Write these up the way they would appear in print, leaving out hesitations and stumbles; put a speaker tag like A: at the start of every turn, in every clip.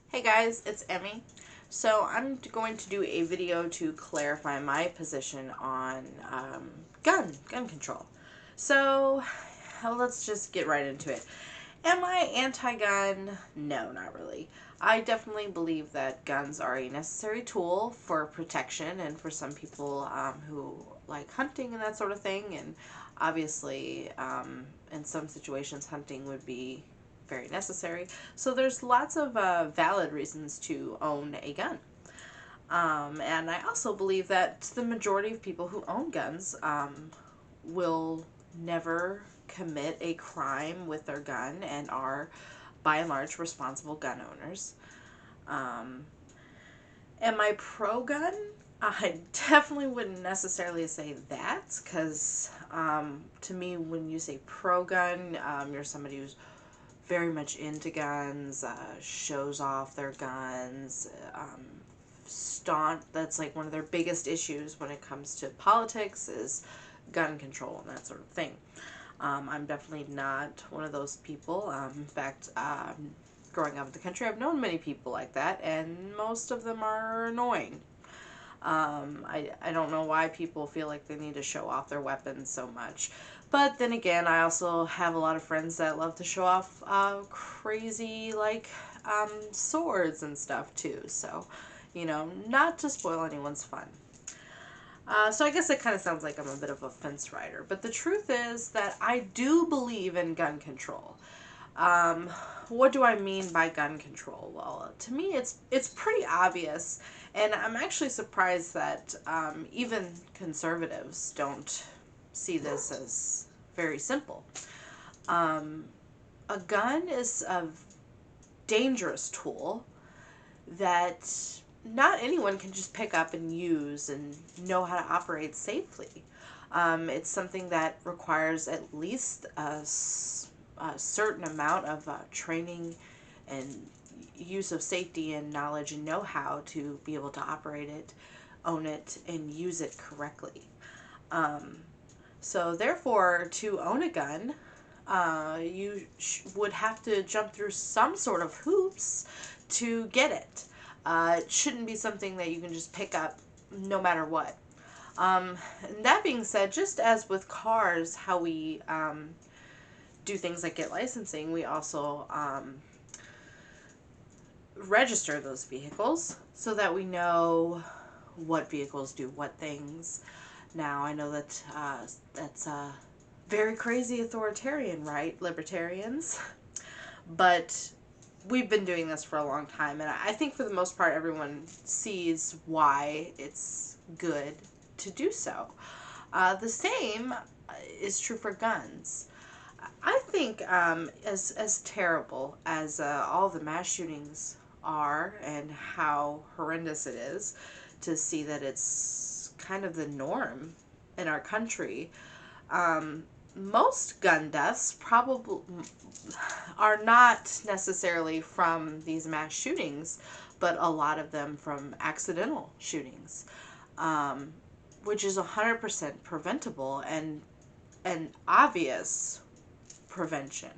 A: Hey guys, it's Emmy. So I'm going to do a video to clarify my position on gun control. So let's just get right into it. Am I anti-gun? No, not really. I definitely believe that guns are a necessary tool for protection and for some people who like hunting and that sort of thing. And obviously, in some situations, hunting would be very necessary. So there's lots of valid reasons to own a gun. And I also believe that the majority of people who own guns will never commit a crime with their gun and are, by and large, responsible gun owners. Um, am I pro gun? I definitely wouldn't necessarily say that because to me, when you say pro gun, you're somebody who's very much into guns, shows off their guns, staunch. That's like one of their biggest issues when it comes to politics is gun control and that sort of thing. I'm definitely not one of those people. In fact, growing up in the country, I've known many people like that, and most of them are annoying. I don't know why people feel like they need to show off their weapons so much. But then again, I also have a lot of friends that love to show off crazy, like, swords and stuff too. So, not to spoil anyone's fun. So I guess it kind of sounds like I'm a bit of a fence rider. But the truth is that I do believe in gun control. Um, what do I mean by gun control? Well, to me, it's pretty obvious, and I'm actually surprised that even conservatives don't see this as very simple. Um, a gun is a dangerous tool that not anyone can just pick up and use and know how to operate safely. It's something that requires at least a certain amount of training and use of safety and knowledge and know-how to be able to operate it, own it, and use it correctly. Um, so therefore, to own a gun, you would have to jump through some sort of hoops to get it. It shouldn't be something that you can just pick up no matter what. And that being said, just as with cars, how we do things like get licensing, we also register those vehicles so that we know what vehicles do what things. Now, I know that that's very crazy authoritarian, right? Libertarians. But we've been doing this for a long time, and I think for the most part, everyone sees why it's good to do so. The same is true for guns. I think as terrible as all the mass shootings are and how horrendous it is to see that it's kind of the norm in our country, most gun deaths probably are not necessarily from these mass shootings, but a lot of them from accidental shootings, um, which is 100% preventable and obvious prevention.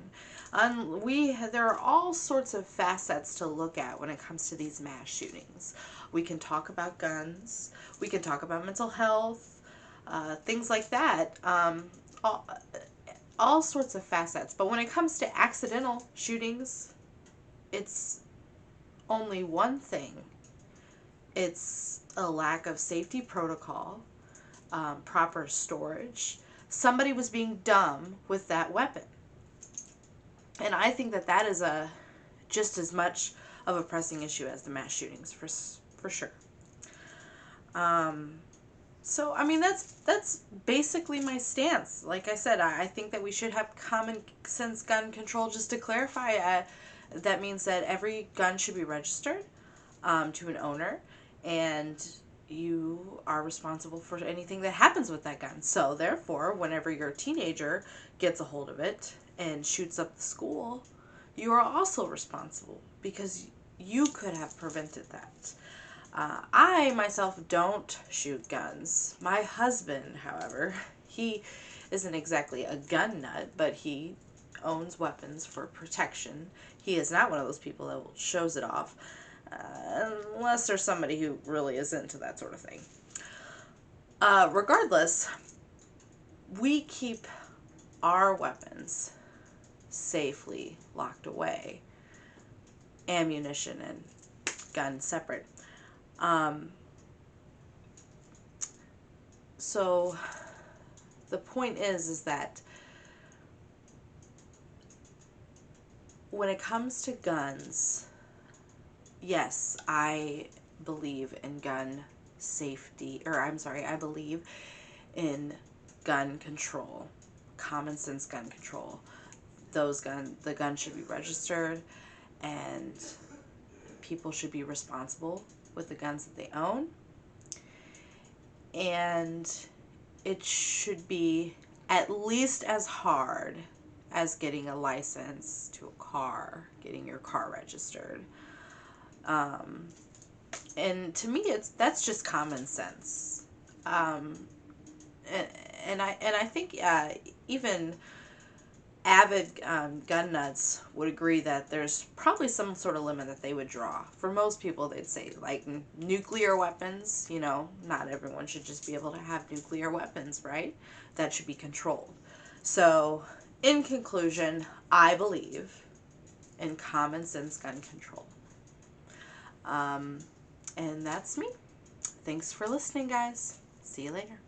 A: There are all sorts of facets to look at when it comes to these mass shootings. We can talk about guns. We can talk about mental health, things like that. All, all sorts of facets. But when it comes to accidental shootings, it's only one thing. It's a lack of safety protocol, proper storage. Somebody was being dumb with that weapon. And I think that that is a just as much of a pressing issue as the mass shootings for sure. Um, so I mean that's basically my stance. Like I said, I think that we should have common sense gun control. Just to clarify, that means that every gun should be registered to an owner, and you are responsible for anything that happens with that gun. So therefore, whenever your teenager gets a hold of it and shoots up the school, you are also responsible because you could have prevented that. I myself don't shoot guns. My husband, however, he isn't exactly a gun nut, but he owns weapons for protection. He is not one of those people that shows it off, unless there's somebody who really is into that sort of thing. Regardless, we keep our weapons safely locked away, ammunition and guns separate. So the point is that when it comes to guns, yes, I believe in gun safety, or I'm sorry, I believe in gun control, common sense gun control. The gun should be registered, and people should be responsible with the guns that they own. And it should be at least as hard as getting a license to a car, getting your car registered. And to me, that's just common sense. And I think even avid gun nuts would agree that there's probably some sort of limit that they would draw. For most people, they'd say, like, nuclear weapons, you know, not everyone should just be able to have nuclear weapons, right? That should be controlled. So, in conclusion, I believe in common sense gun control. And that's me. Thanks for listening, guys. See you later.